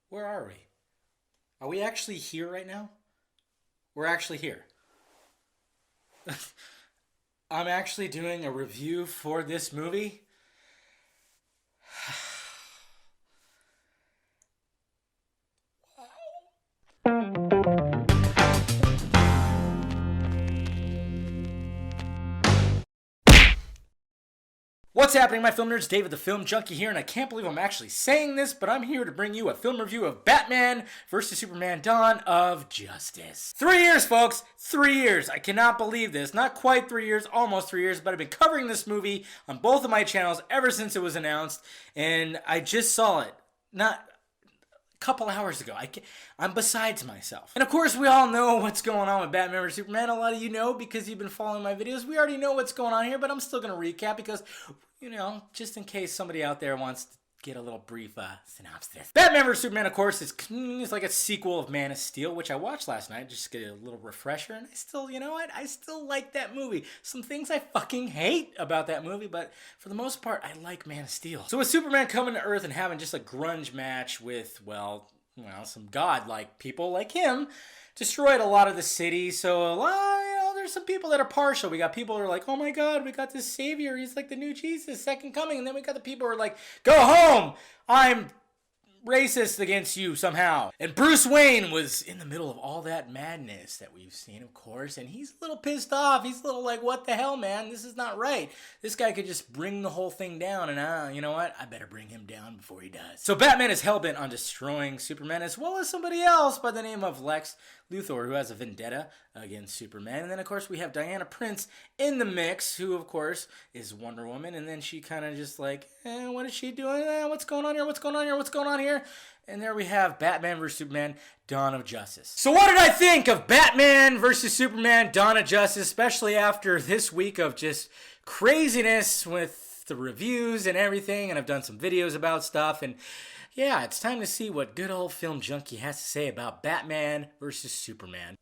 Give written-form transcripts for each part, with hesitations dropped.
Where are we? Are we actually here right now? We're actually here. I'm actually doing a review for this movie. What's happening, my film nerds? David the Film Junkie here, and I can't believe I'm actually saying this, but I'm here to bring you a film review of Batman vs. Superman Dawn of Justice. 3 years, folks! 3 years! I cannot believe this. Not quite 3 years, almost 3 years, but I've been covering this movie on both of my channels ever since it was announced, and I just saw it. Not couple hours ago. I'm besides myself. And of course, we all know what's going on with Batman vs Superman. A lot of you know because you've been following my videos. We already know what's going on here, but I'm still going to recap because, you know, just in case somebody out there wants to get a little brief synopsis. Batman vs Superman, of course, is like a sequel of Man of Steel, which I watched last night just to get a little refresher, and I still, you know what, I still like that movie. Some things I fucking hate about that movie, but for the most part, I like Man of Steel. So with Superman coming to Earth and having just a grunge match with, well, some godlike people like him, destroyed a lot of the city, so a lot, there's some people that are partial. We got people who are like, oh my god, we got this savior, he's like the new Jesus, second coming. And then we got the people who are like, go home, I'm racist against you somehow. And Bruce Wayne was in the middle of all that madness that we've seen, of course, and he's a little pissed off. He's a little like, what the hell, man? This is not right. This guy could just bring the whole thing down, and you know what? I better bring him down before he does. So Batman is hellbent on destroying Superman, as well as somebody else by the name of Lex Luthor, who has a vendetta against Superman. And then, of course, we have Diana Prince in the mix, who, of course, is Wonder Woman. And then she kind of just like, what is she doing? What's going on here? What's going on here? What's going on here? And there we have Batman vs. Superman, Dawn of Justice. So what did I think of Batman vs. Superman, Dawn of Justice, especially after this week of just craziness with the reviews and everything? And I've done some videos about stuff, and yeah, it's time to see what good old Film Junkie has to say about Batman vs. Superman.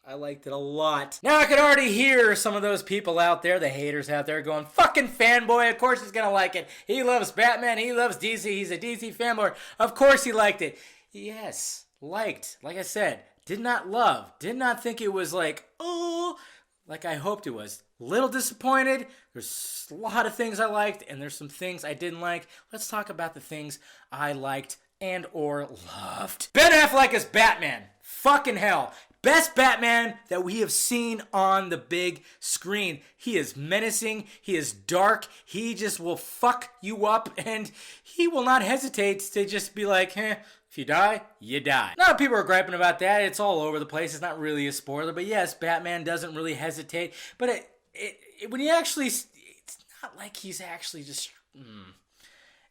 I liked it a lot. Now I can already hear some of those people out there, the haters out there, going, fucking fanboy, of course he's gonna like it. He loves Batman, he loves DC, he's a DC fanboy. Of course he liked it. Yes, liked. Like I said, did not love. Did not think it was like, oh, like I hoped it was. Little disappointed. There's a lot of things I liked, and there's some things I didn't like. Let's talk about the things I liked and or loved. Ben Affleck as Batman. Fucking hell. Best Batman that we have seen on the big screen. He is menacing. He is dark. He just will fuck you up, and he will not hesitate to just be like, if you die, you die. A lot of people are griping about that. It's all over the place. It's not really a spoiler, but yes, Batman doesn't really hesitate. But when he actually, it's not like he's actually just...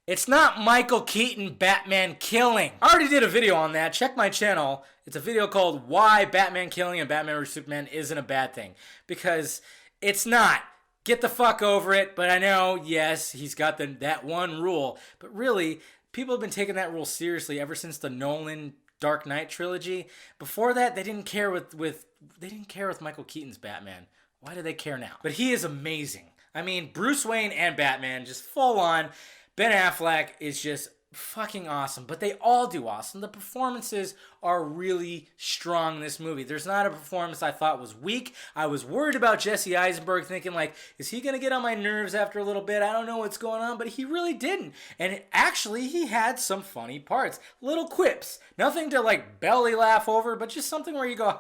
It's not Michael Keaton Batman killing. I already did a video on that. Check my channel. It's a video called Why Batman Killing and Batman vs. Superman Isn't a Bad Thing. Because it's not. Get the fuck over it. But I know, yes, he's got that one rule. But really, people have been taking that rule seriously ever since the Nolan Dark Knight trilogy. Before that, they didn't care with Michael Keaton's Batman. Why do they care now? But he is amazing. I mean, Bruce Wayne and Batman just full on. Ben Affleck is just fucking awesome, but they all do awesome. The performances are really strong in this movie. There's not a performance I thought was weak. I was worried about Jesse Eisenberg, thinking like, is he going to get on my nerves after a little bit? I don't know what's going on, but he really didn't. And actually, he had some funny parts. Little quips. Nothing to like belly laugh over, but just something where you go,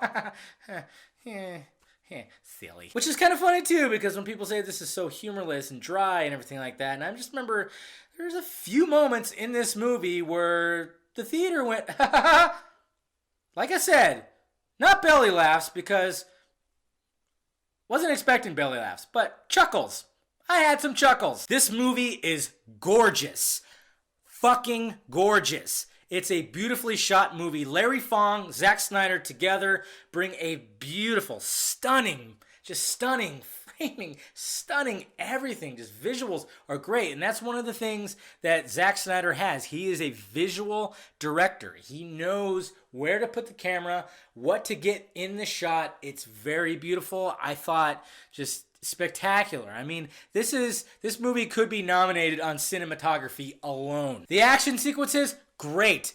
silly. Which is kind of funny too, because when people say this is so humorless and dry and everything like that, and I just remember there's a few moments in this movie where the theater went, like I said, not belly laughs, because wasn't expecting belly laughs, but chuckles. I had some chuckles. This movie is gorgeous. Fucking gorgeous. It's a beautifully shot movie. Larry Fong, Zack Snyder together bring a beautiful, stunning, just stunning framing, stunning everything. Just visuals are great. And that's one of the things that Zack Snyder has. He is a visual director. He knows where to put the camera, what to get in the shot. It's very beautiful. I thought just spectacular. I mean, this movie could be nominated on cinematography alone. The action sequences, great.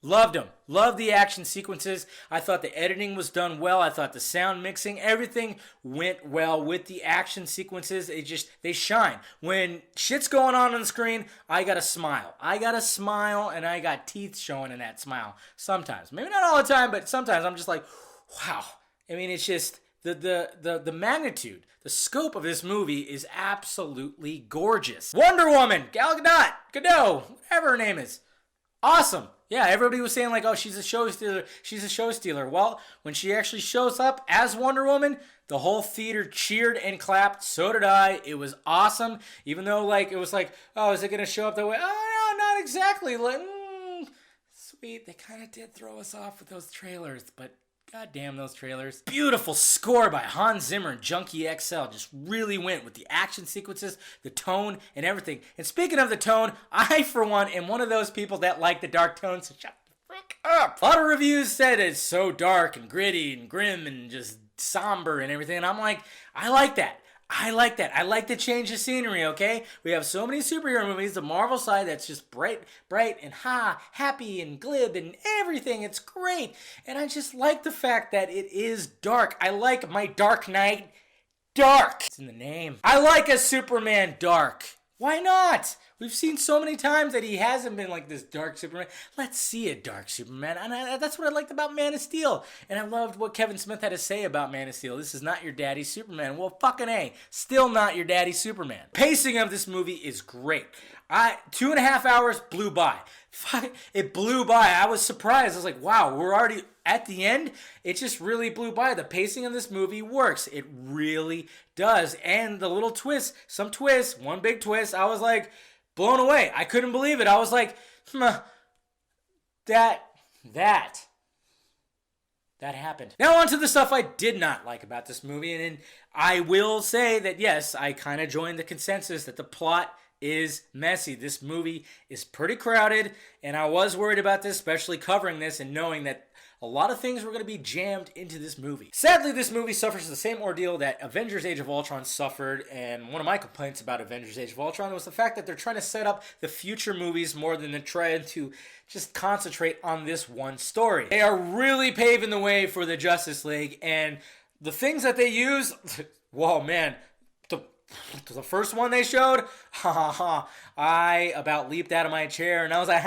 Loved them. Loved the action sequences. I thought the editing was done well. I thought the sound mixing, everything went well with the action sequences. They shine. When shit's going on the screen, I got a smile. And I got teeth showing in that smile. Sometimes. Maybe not all the time, but sometimes I'm just like, wow. I mean, it's just the magnitude, the scope of this movie is absolutely gorgeous. Wonder Woman, Gal Gadot, whatever her name is. Awesome. Yeah, everybody was saying like, oh, she's a show stealer. Well, when she actually shows up as Wonder Woman, the whole theater cheered and clapped. So did I. It was awesome. Even though like it was like, oh, is it going to show up that way? Oh, no, not exactly. Like, sweet. They kind of did throw us off with those trailers, but god damn those trailers. Beautiful score by Hans Zimmer and Junkie XL. Just really went with the action sequences, the tone, and everything. And speaking of the tone, I, for one, am one of those people that like the dark tones, so shut the frick up. A lot of reviews said it's so dark and gritty and grim and just somber and everything. And I'm like, I like that. I like the change of scenery, okay? We have so many superhero movies, the Marvel side, that's just bright, and happy and glib and everything. It's great. And I just like the fact that it is dark. I like my Dark Knight dark. It's in the name. I like a Superman dark. Why not? We've seen so many times that he hasn't been like this dark Superman. Let's see a dark Superman. And that's what I liked about Man of Steel. And I loved what Kevin Smith had to say about Man of Steel. This is not your daddy's Superman. Well, fucking A. Still not your daddy's Superman. Pacing of this movie is great. 2.5 hours blew by. It blew by. I was surprised. I was like, wow, we're already at the end. It just really blew by. The pacing of this movie works. It really does. And the little twists, some twists, one big twist, I was like blown away. I couldn't believe it. I was like, that happened. Now on to the stuff I did not like about this movie. And I will say that, yes, I kind of joined the consensus that the plot is messy. This movie is pretty crowded, and I was worried about this, especially covering this and knowing that a lot of things were going to be jammed into this movie. Sadly, this movie suffers the same ordeal that Avengers Age of Ultron suffered, and one of my complaints about Avengers Age of Ultron was the fact that they're trying to set up the future movies more than they're trying to just concentrate on this one story. They are really paving the way for the Justice League, and the things that they use, whoa, man, the first one they showed, I about leaped out of my chair and I was like,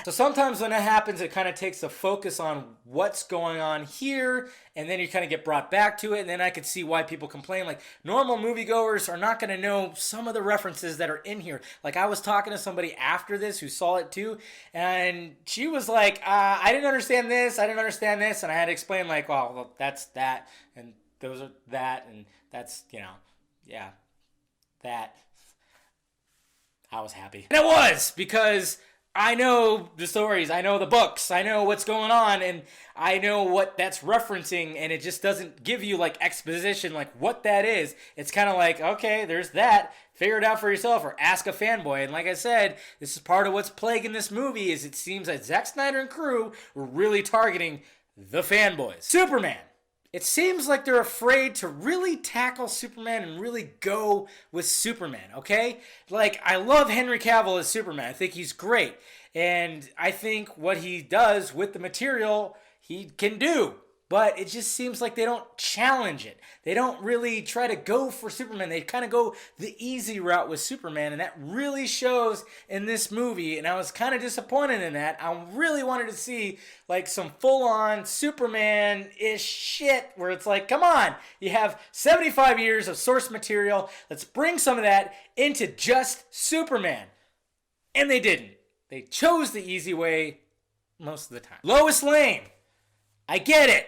So sometimes when that happens, it kind of takes the focus on what's going on here, and then you kind of get brought back to it, and then I could see why people complain. Like, normal moviegoers are not going to know some of the references that are in here. Like, I was talking to somebody after this who saw it too, and she was like, I didn't understand this, and I had to explain, like, well, that's that, and those are that, and that's, yeah, that. I was happy. And it was, because I know the stories, I know the books, I know what's going on, and I know what that's referencing, and it just doesn't give you, like, exposition, like, what that is. It's kind of like, okay, there's that, figure it out for yourself, or ask a fanboy. And like I said, this is part of what's plaguing this movie, is it seems like Zack Snyder and crew were really targeting the fanboys. Superman. It seems like they're afraid to really tackle Superman and really go with Superman, okay? Like, I love Henry Cavill as Superman. I think he's great. And I think what he does with the material, he can do. But it just seems like they don't challenge it. They don't really try to go for Superman. They kind of go the easy route with Superman, and that really shows in this movie, and I was kind of disappointed in that. I really wanted to see, like, some full-on Superman-ish shit where it's like, come on, you have 75 years of source material. Let's bring some of that into just Superman. And they didn't. They chose the easy way most of the time. Lois Lane. I get it.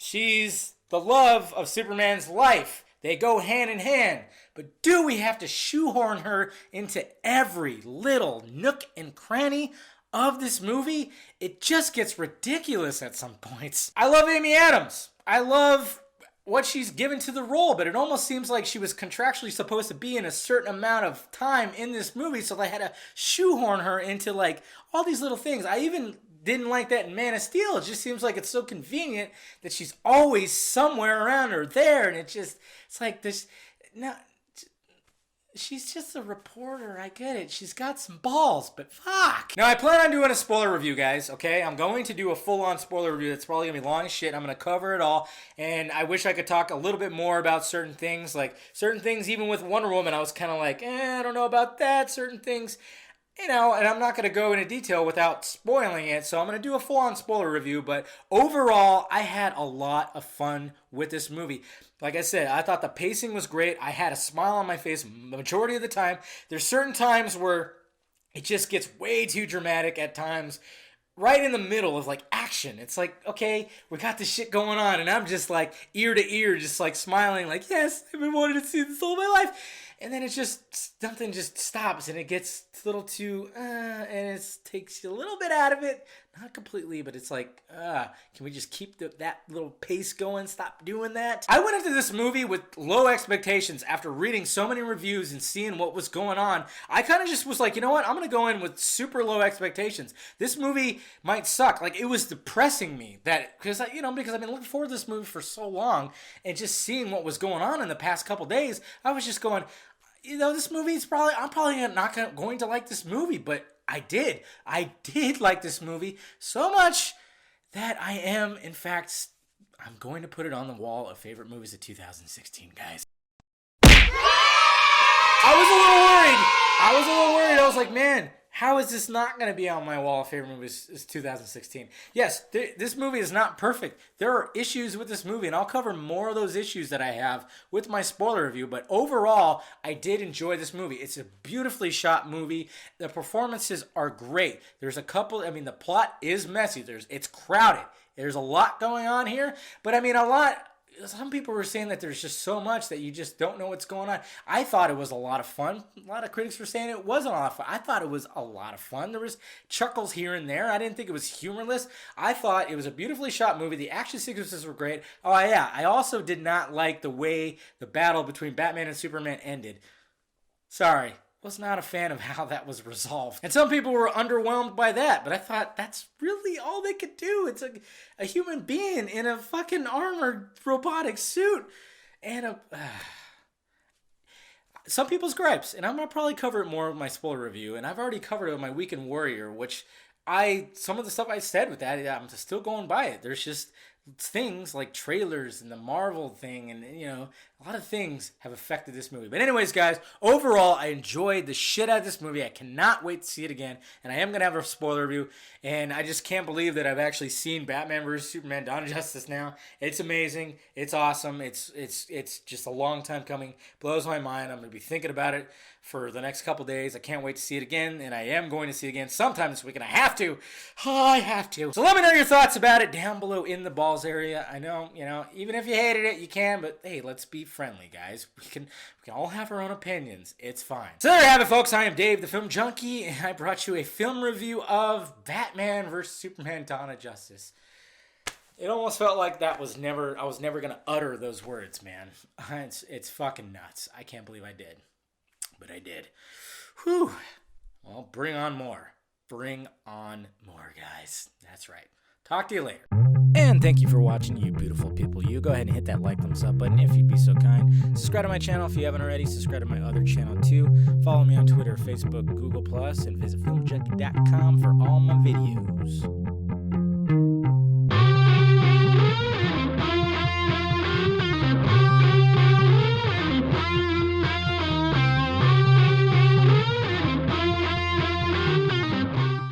She's the love of Superman's life. They go hand in hand. But do we have to shoehorn her into every little nook and cranny of this movie? It just gets ridiculous at some points. I love Amy Adams. I love what she's given to the role, but it almost seems like she was contractually supposed to be in a certain amount of time in this movie, so they had to shoehorn her into, like, all these little things. I even didn't like that in Man of Steel. It just seems like it's so convenient that she's always somewhere around or there, and it's like this. No, she's just a reporter. I get it. She's got some balls, but fuck. Now, I plan on doing a spoiler review, guys, okay? I'm going to do a full-on spoiler review. That's probably going to be long as shit. I'm going to cover it all, and I wish I could talk a little bit more about certain things. Like, certain things, even with Wonder Woman, I was kind of like, I don't know about that. Certain things, and I'm not going to go into detail without spoiling it, so I'm going to do a full-on spoiler review, but overall, I had a lot of fun with this movie. Like I said, I thought the pacing was great. I had a smile on my face the majority of the time. There's certain times where it just gets way too dramatic at times. Right in the middle of like action. It's like, okay, we got this shit going on, and I'm just like ear to ear, just like smiling, like, yes, I've been wanting to see this all my life. And then it just, something just stops, and it gets a little too, and it takes you a little bit out of it. Not completely, but it's like, can we just keep that little pace going? Stop doing that. I went into this movie with low expectations after reading so many reviews and seeing what was going on. I kind of just was like, you know what? I'm going to go in with super low expectations. This movie might suck. Like, it was depressing me because I've been looking forward to this movie for so long, and just seeing what was going on in the past couple days, I was just going, this movie is I'm probably not going to like this movie, but I did like this movie so much that I am, in fact, I'm going to put it on the wall of favorite movies of 2016, guys. I was a little worried. I was like, man, how is this not going to be on my wall of favorite movies is 2016? Yes, this movie is not perfect. There are issues with this movie, and I'll cover more of those issues that I have with my spoiler review. But overall, I did enjoy this movie. It's a beautifully shot movie. The performances are great. There's a couple, the plot is messy. It's crowded. There's a lot going on here, but some people were saying that there's just so much that you just don't know what's going on. I thought it was a lot of fun. A lot of critics were saying it wasn't a lot of fun. I thought it was a lot of fun. There was chuckles here and there. I didn't think it was humorless. I thought it was a beautifully shot movie. The action sequences were great. Oh, yeah. I also did not like the way the battle between Batman and Superman ended. Sorry. Was not a fan of how that was resolved. And some people were underwhelmed by that, but I thought that's really all they could do. It's a human being in a fucking armored robotic suit. And some people's gripes, and I'm going to probably cover it more in my spoiler review, and I've already covered it in my Weekend Warrior, which some of the stuff I said with that, I'm still going by it. There's just things like trailers and the Marvel thing, and a lot of things have affected this movie. But anyways, guys, overall, I enjoyed the shit out of this movie. I cannot wait to see it again, and I am going to have a spoiler review, and I just can't believe that I've actually seen Batman vs. Superman: Dawn of Justice now. It's amazing. It's awesome. It's just a long time coming. Blows my mind. I'm going to be thinking about it for the next couple days. I can't wait to see it again, and I am going to see it again sometime this week, and I have to. Oh, I have to. So let me know your thoughts about it down below in the balls area. I know, even if you hated it, you can, but hey, let's be friendly, guys. We can all have our own opinions. It's fine. So there you have it, folks. I am Dave, the Film Junkie, and I brought you a film review of Batman vs. Superman: Dawn of Justice. It almost felt like I was never going to utter those words, man. It's fucking nuts. I can't believe I did. But I did. Whew. Well, bring on more. Bring on more, guys. That's right. Talk to you later. And thank you for watching, you beautiful people. You go ahead and hit that like, thumbs up button if you'd be so kind. Subscribe to my channel if you haven't already. Subscribe to my other channel too. Follow me on Twitter, Facebook, Google+, and visit filmjunkie.com for all my videos.